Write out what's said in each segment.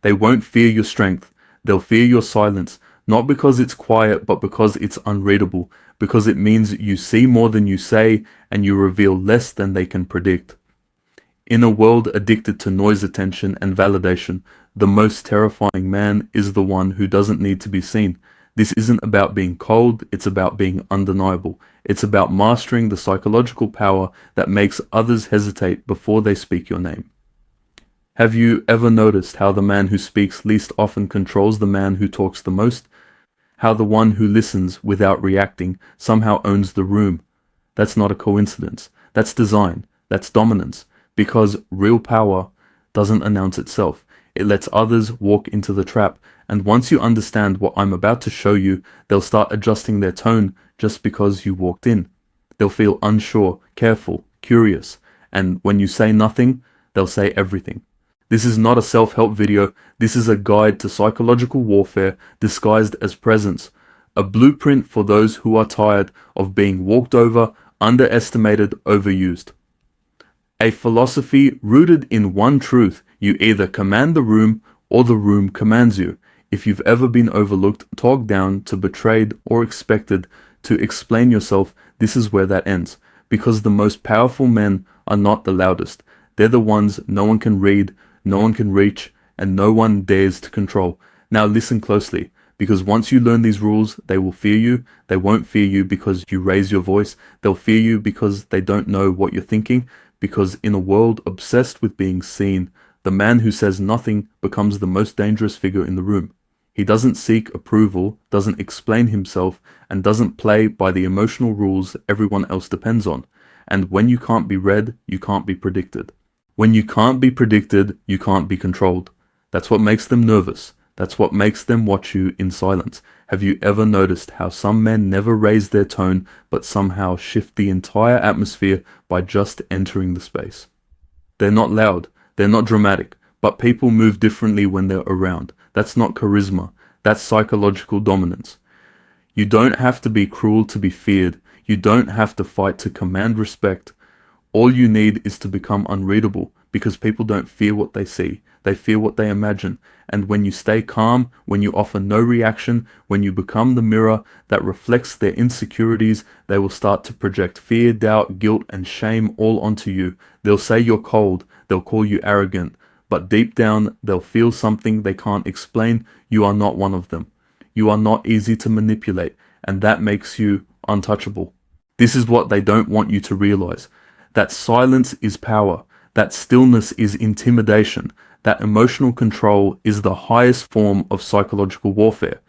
They won't fear your strength. They'll fear your silence, not because it's quiet, but because it's unreadable, because it means you see more than you say and you reveal less than they can predict. In a world addicted to noise, attention, and validation, the most terrifying man is the one who doesn't need to be seen. This isn't about being cold, it's about being undeniable. It's about mastering the psychological power that makes others hesitate before they speak your name. Have you ever noticed how the man who speaks least often controls the man who talks the most? How the one who listens without reacting somehow owns the room? That's not a coincidence. That's design. That's dominance. Because real power doesn't announce itself. It lets others walk into the trap. And once you understand what I'm about to show you, they'll start adjusting their tone just because you walked in. They'll feel unsure, careful, curious. And when you say nothing, they'll say everything. This is not a self-help video. This is a guide to psychological warfare disguised as presence. A blueprint for those who are tired of being walked over, underestimated, overused. A philosophy rooted in one truth: you either command the room or the room commands you. If you've ever been overlooked, talked down to, betrayed, or expected to explain yourself, this is where that ends. Because the most powerful men are not the loudest. They're the ones no one can read, no one can reach, and no one dares to control. Now listen closely, because once you learn these rules, they will fear you. They won't fear you because you raise your voice. They'll fear you because they don't know what you're thinking. Because in a world obsessed with being seen, the man who says nothing becomes the most dangerous figure in the room. He doesn't seek approval, doesn't explain himself, and doesn't play by the emotional rules everyone else depends on. And when you can't be read, you can't be predicted. When you can't be predicted, you can't be controlled. That's what makes them nervous. That's what makes them watch you in silence. Have you ever noticed how some men never raise their tone, but somehow shift the entire atmosphere by just entering the space? They're not loud, they're not dramatic, but people move differently when they're around. That's not charisma, that's psychological dominance. You don't have to be cruel to be feared. You don't have to fight to command respect. All you need is to become unreadable, because people don't fear what they see. They fear what they imagine. And when you stay calm, when you offer no reaction, when you become the mirror that reflects their insecurities, they will start to project fear, doubt, guilt, and shame all onto you. They'll say you're cold. They'll call you arrogant. But deep down, they'll feel something they can't explain. You are not one of them. You are not easy to manipulate, and that makes you untouchable. This is what they don't want you to realize. That silence is power. That stillness is intimidation. That emotional control is the highest form of psychological warfare.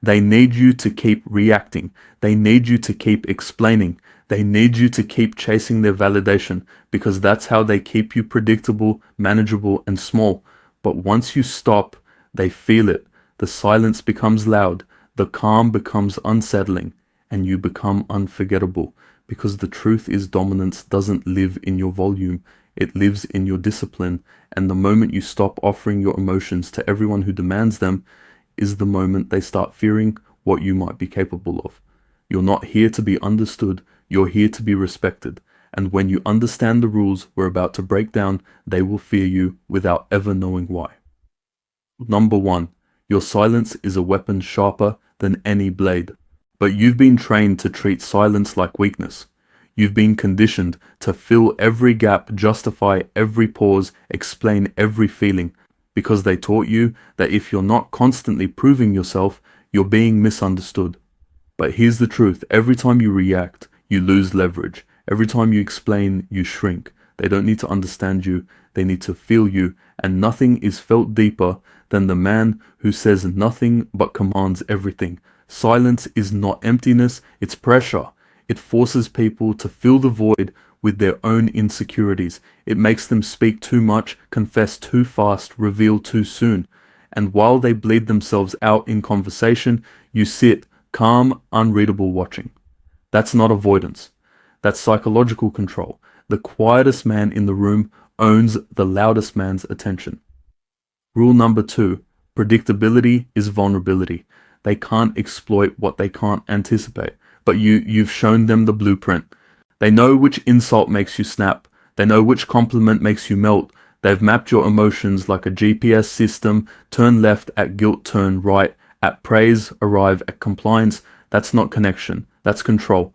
They need you to keep reacting. They need you to keep explaining. They need you to keep chasing their validation, because that's how they keep you predictable, manageable, and small. But once you stop, they feel it. The silence becomes loud. The calm becomes unsettling, and you become unforgettable. Because the truth is, dominance doesn't live in your volume. It lives in your discipline. And the moment you stop offering your emotions to everyone who demands them is the moment they start fearing what you might be capable of. You're not here to be understood. You're here to be respected. And when you understand the rules we're about to break down, they will fear you without ever knowing why. Number 1. Your silence is a weapon sharper than any blade. But you've been trained to treat silence like weakness. You've been conditioned to fill every gap, justify every pause, explain every feeling, because they taught you that if you're not constantly proving yourself, you're being misunderstood. But here's the truth. Every time you react, you lose leverage. Every time you explain, you shrink. They don't need to understand you. They need to feel you. And nothing is felt deeper than the man who says nothing but commands everything. Silence is not emptiness, it's pressure. It forces people to fill the void with their own insecurities. It makes them speak too much, confess too fast, reveal too soon. And while they bleed themselves out in conversation, you sit, calm, unreadable, watching. That's not avoidance. That's psychological control. The quietest man in the room owns the loudest man's attention. Rule number 2. Predictability is vulnerability. They can't exploit what they can't anticipate. But you've shown them the blueprint. They know which insult makes you snap. They know which compliment makes you melt. They've mapped your emotions like a GPS system. Turn left at guilt, turn right at praise, arrive at compliance. That's not connection, that's control.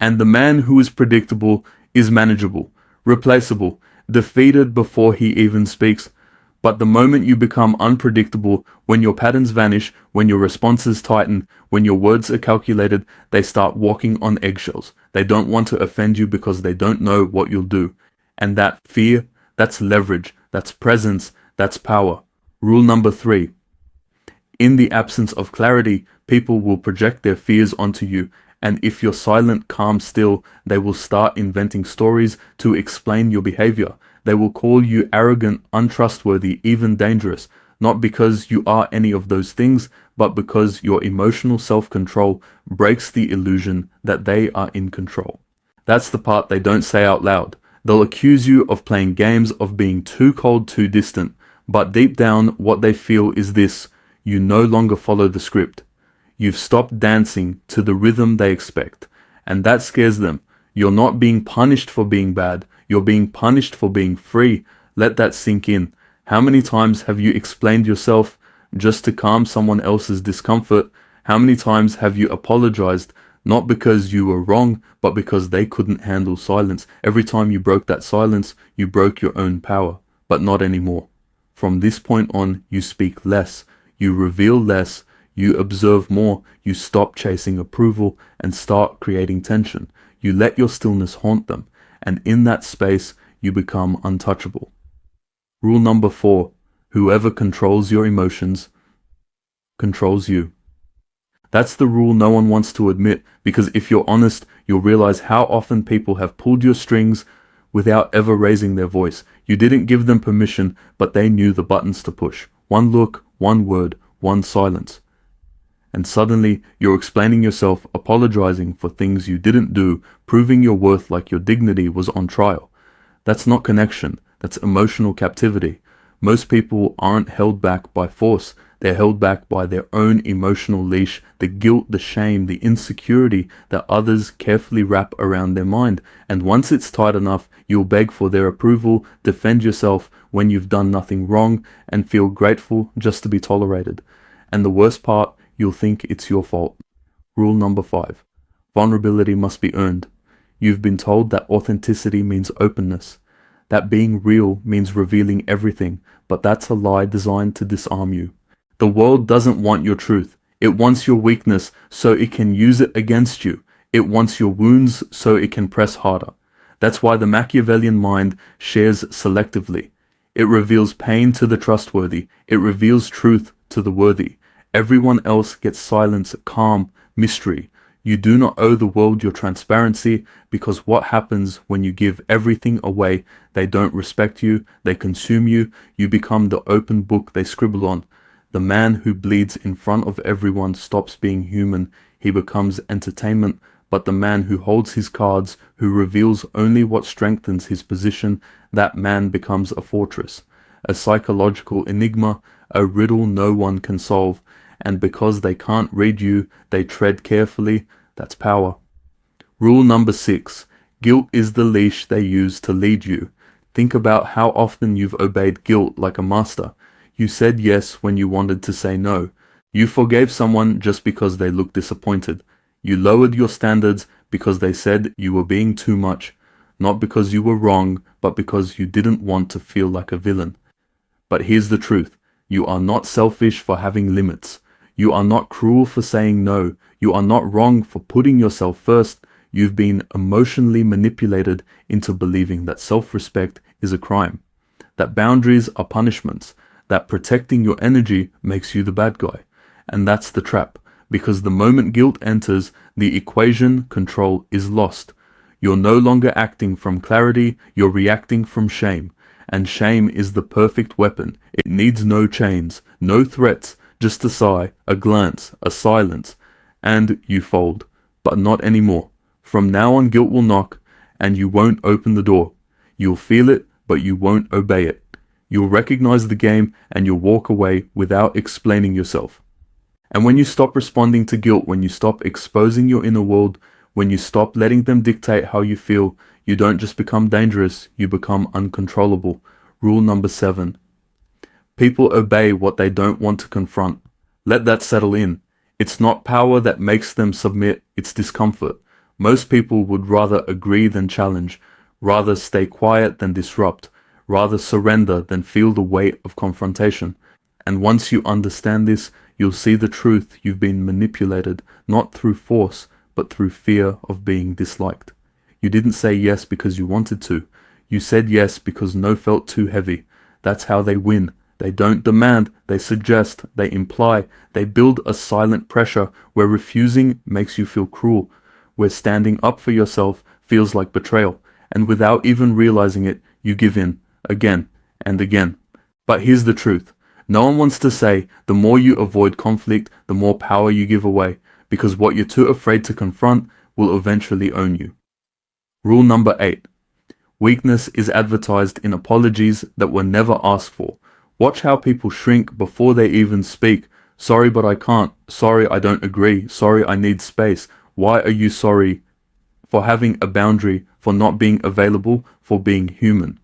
And the man who is predictable is manageable, replaceable, defeated before he even speaks. But the moment you become unpredictable, when your patterns vanish, when your responses tighten, when your words are calculated, they start walking on eggshells. They don't want to offend you because they don't know what you'll do. And that fear, that's leverage, that's presence, that's power. Rule number 3. In the absence of clarity, people will project their fears onto you. And if you're silent, calm, still, they will start inventing stories to explain your behavior. They will call you arrogant, untrustworthy, even dangerous, not because you are any of those things, but because your emotional self-control breaks the illusion that they are in control. That's the part they don't say out loud. They'll accuse you of playing games, of being too cold, too distant. But deep down, what they feel is this: you no longer follow the script. You've stopped dancing to the rhythm they expect. And that scares them. You're not being punished for being bad. You're being punished for being free. Let that sink in. How many times have you explained yourself just to calm someone else's discomfort? How many times have you apologized, not because you were wrong, but because they couldn't handle silence? Every time you broke that silence, you broke your own power, but not anymore. From this point on, you speak less, you reveal less, you observe more, you stop chasing approval and start creating tension. You let your stillness haunt them, and in that space, you become untouchable. Rule number 4, whoever controls your emotions controls you. That's the rule no one wants to admit, because if you're honest, you'll realize how often people have pulled your strings without ever raising their voice. You didn't give them permission, but they knew the buttons to push. One look, one word, one silence. And suddenly, you're explaining yourself, apologizing for things you didn't do, proving your worth like your dignity was on trial. That's not connection, that's emotional captivity. Most people aren't held back by force, they're held back by their own emotional leash, the guilt, the shame, the insecurity that others carefully wrap around their mind. And once it's tight enough, you'll beg for their approval, defend yourself when you've done nothing wrong, and feel grateful just to be tolerated. And the worst part, you'll think it's your fault. Rule number 5. Vulnerability must be earned. You've been told that authenticity means openness, that being real means revealing everything, but that's a lie designed to disarm you. The world doesn't want your truth. It wants your weakness so it can use it against you. It wants your wounds so it can press harder. That's why the Machiavellian mind shares selectively. It reveals pain to the trustworthy. It reveals truth to the worthy. Everyone else gets silence, calm, mystery. You do not owe the world your transparency, because what happens when you give everything away? They don't respect you, they consume you, you become the open book they scribble on. The man who bleeds in front of everyone stops being human, he becomes entertainment. But the man who holds his cards, who reveals only what strengthens his position, that man becomes a fortress, a psychological enigma, a riddle no one can solve. And because they can't read you, they tread carefully. That's power. Rule number 6. Guilt is the leash they use to lead you. Think about how often you've obeyed guilt like a master. You said yes when you wanted to say no. You forgave someone just because they looked disappointed. You lowered your standards because they said you were being too much. Not because you were wrong, but because you didn't want to feel like a villain. But here's the truth. You are not selfish for having limits. You are not cruel for saying no. You are not wrong for putting yourself first. You've been emotionally manipulated into believing that self-respect is a crime, that boundaries are punishments, that protecting your energy makes you the bad guy. And that's the trap, because the moment guilt enters, the equation control is lost. You're no longer acting from clarity, you're reacting from shame. And shame is the perfect weapon. It needs no chains, no threats, just a sigh, a glance, a silence, and you fold. But not anymore. From now on, guilt will knock, and you won't open the door. You'll feel it, but you won't obey it. You'll recognize the game, and you'll walk away without explaining yourself. And when you stop responding to guilt, when you stop exposing your inner world, when you stop letting them dictate how you feel, you don't just become dangerous, you become uncontrollable. Rule number 7. People obey what they don't want to confront. Let that settle in. It's not power that makes them submit, it's discomfort. Most people would rather agree than challenge, rather stay quiet than disrupt, rather surrender than feel the weight of confrontation. And once you understand this, you'll see the truth. You've been manipulated, not through force, but through fear of being disliked. You didn't say yes because you wanted to. You said yes because no felt too heavy. That's how they win. They don't demand, they suggest, they imply, they build a silent pressure where refusing makes you feel cruel, where standing up for yourself feels like betrayal, and without even realizing it, you give in, again and again. But here's the truth. No one wants to say the more you avoid conflict, the more power you give away, because what you're too afraid to confront will eventually own you. Rule number 8. Weakness is advertised in apologies that were never asked for. Watch how people shrink before they even speak. Sorry, but I can't. Sorry, I don't agree. Sorry, I need space. Why are you sorry? For having a boundary, for not being available, for being human.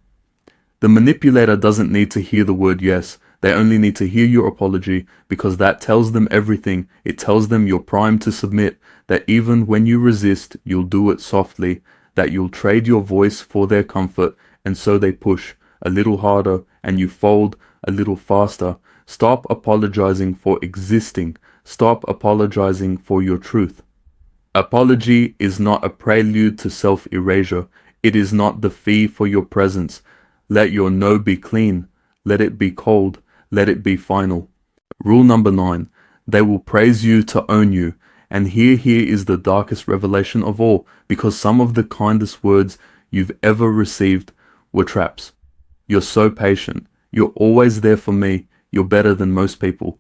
The manipulator doesn't need to hear the word yes. They only need to hear your apology, because that tells them everything. It tells them you're primed to submit, that even when you resist, you'll do it softly, that you'll trade your voice for their comfort, and so they push a little harder and you fold a little faster. Stop apologizing for existing. Stop apologizing for your truth. Apology is not a prelude to self-erasure. It is not the fee for your presence. Let your no be clean. Let it be cold. Let it be final. Rule number 9. They will praise you to own you. And here is the darkest revelation of all, because some of the kindest words you've ever received were traps. You're so patient. You're always there for me. You're better than most people.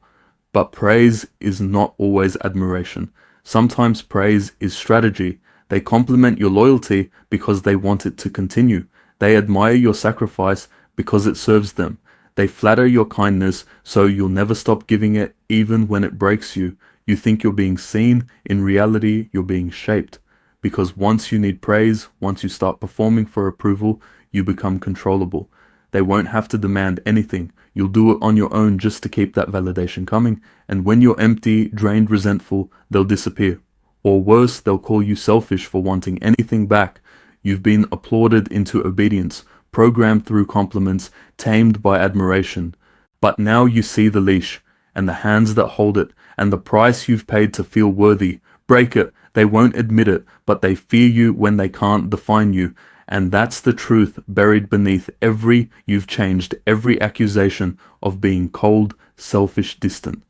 But praise is not always admiration. Sometimes praise is strategy. They compliment your loyalty because they want it to continue. They admire your sacrifice because it serves them. They flatter your kindness so you'll never stop giving it even when it breaks you. You think you're being seen. In reality, you're being shaped. Because once you need praise, once you start performing for approval, you become controllable. They won't have to demand anything. You'll do it on your own just to keep that validation coming. And when you're empty, drained, resentful, they'll disappear. Or worse, they'll call you selfish for wanting anything back. You've been applauded into obedience, programmed through compliments, tamed by admiration. But now you see the leash, and the hands that hold it, and the price you've paid to feel worthy. Break it. They won't admit it, but they fear you when they can't define you. And that's the truth buried beneath you've changed every accusation of being cold, selfish, distant.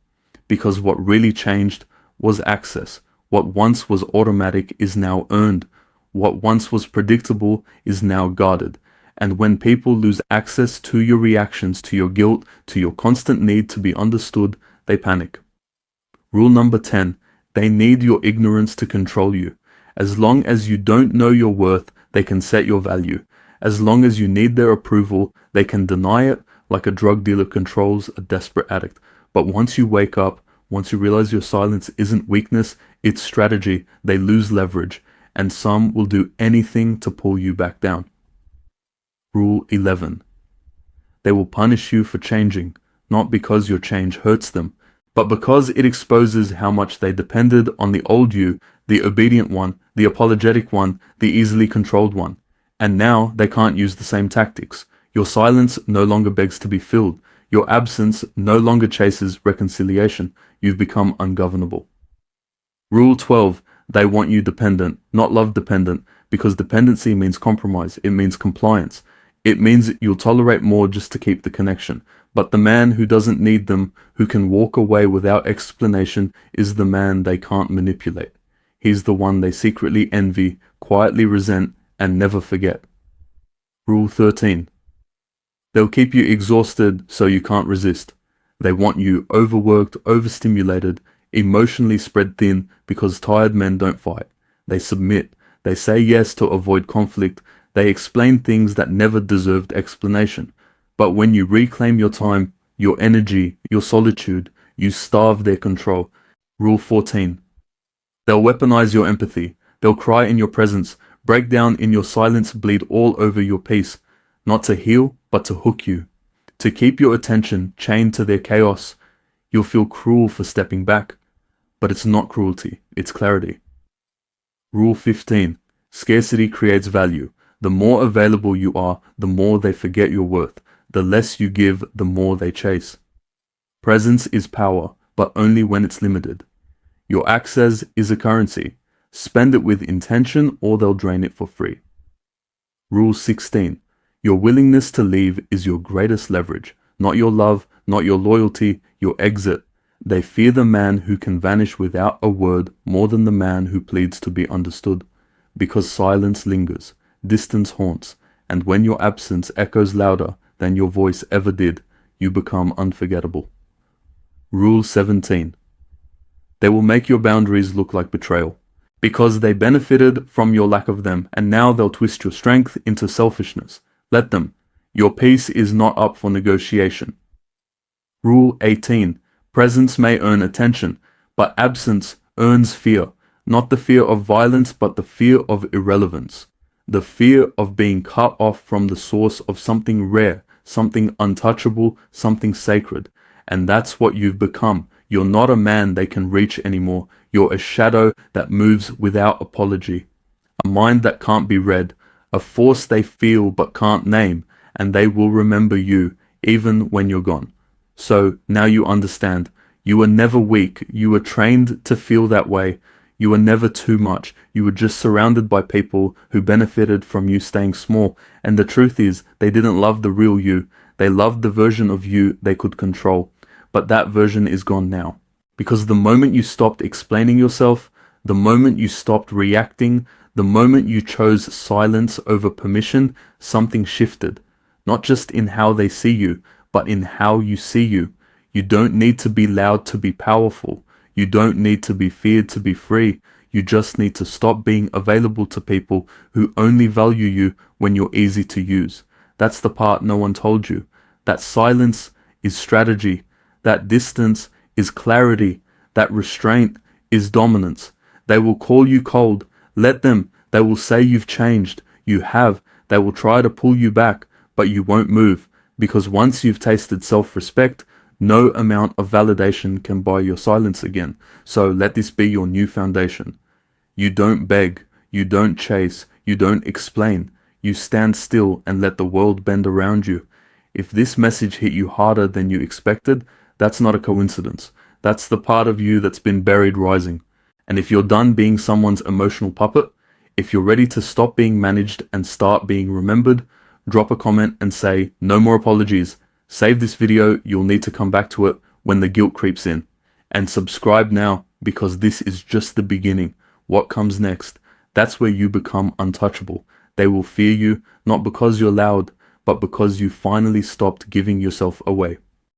Because what really changed was access. What once was automatic is now earned. What once was predictable is now guarded. And when people lose access to your reactions, to your guilt, to your constant need to be understood, they panic. Rule number 10. They need your ignorance to control you. As long as you don't know your worth, they can set your value. As long as you need their approval, they can deny it like a drug dealer controls a desperate addict. But once you wake up, once you realize your silence isn't weakness, it's strategy, they lose leverage, and some will do anything to pull you back down. Rule 11. They will punish you for changing, not because your change hurts them, but because it exposes how much they depended on the old you, the obedient one, the apologetic one, the easily controlled one. And now they can't use the same tactics. Your silence no longer begs to be filled. Your absence no longer chases reconciliation. You've become ungovernable. Rule 12. They want you dependent, not love dependent, because dependency means compromise. It means compliance. It means you'll tolerate more just to keep the connection. But the man who doesn't need them, who can walk away without explanation, is the man they can't manipulate. He's the one they secretly envy, quietly resent, and never forget. Rule 13. They'll keep you exhausted so you can't resist. They want you overworked, overstimulated, emotionally spread thin, because tired men don't fight. They submit. They say yes to avoid conflict. They explain things that never deserved explanation. But when you reclaim your time, your energy, your solitude, you starve their control. Rule 14. They'll weaponize your empathy. They'll cry in your presence, break down in your silence, bleed all over your peace. not to heal, but to hook you, to keep your attention chained to their chaos. You'll feel cruel for stepping back, but it's not cruelty, it's clarity. Rule 15. Scarcity creates value. The more available you are, the more they forget your worth. The less you give, the more they chase. Presence is power, but only when it's limited. Your access is a currency. Spend it with intention or they'll drain it for free. Rule 16. Your willingness to leave is your greatest leverage. Not your love, not your loyalty, your exit. They fear the man who can vanish without a word more than the man who pleads to be understood. Because silence lingers, distance haunts, and when your absence echoes louder than your voice ever did, you become unforgettable. Rule 17. They will make your boundaries look like betrayal, because they benefited from your lack of them, and now they'll twist your strength into selfishness. Let them. Your peace is not up for negotiation. Rule 18. Presence may earn attention, but absence earns fear. Not the fear of violence, but the fear of irrelevance. The fear of being cut off from the source of something rare, something untouchable, something sacred. And that's what you've become. You're not a man they can reach anymore. You're a shadow that moves without apology. A mind that can't be read. A force they feel but can't name. And they will remember you, even when you're gone. So now you understand. You were never weak. You were trained to feel that way. You were never too much. You were just surrounded by people who benefited from you staying small. And the truth is, they didn't love the real you. They loved the version of you they could control. But that version is gone now. Because the moment you stopped explaining yourself, the moment you stopped reacting, the moment you chose silence over permission, something shifted. Not just in how they see you, but in how you see you. You don't need to be loud to be powerful. You don't need to be feared to be free. You just need to stop being available to people who only value you when you're easy to use. That's the part no one told you. That silence is strategy. That distance is clarity. That restraint is dominance. They will call you cold. Let them. They will say you've changed. You have. They will try to pull you back, but you won't move. Because once you've tasted self-respect, no amount of validation can buy your silence again. So let this be your new foundation. You don't beg. You don't chase. You don't explain. You stand still and let the world bend around you. If this message hit you harder than you expected, that's not a coincidence. That's the part of you that's been buried rising. And if you're done being someone's emotional puppet, if you're ready to stop being managed and start being remembered, drop a comment and say, no more apologies. Save this video, you'll need to come back to it when the guilt creeps in. And subscribe now, because this is just the beginning. What comes next? That's where you become untouchable. They will fear you, not because you're loud, but because you finally stopped giving yourself away.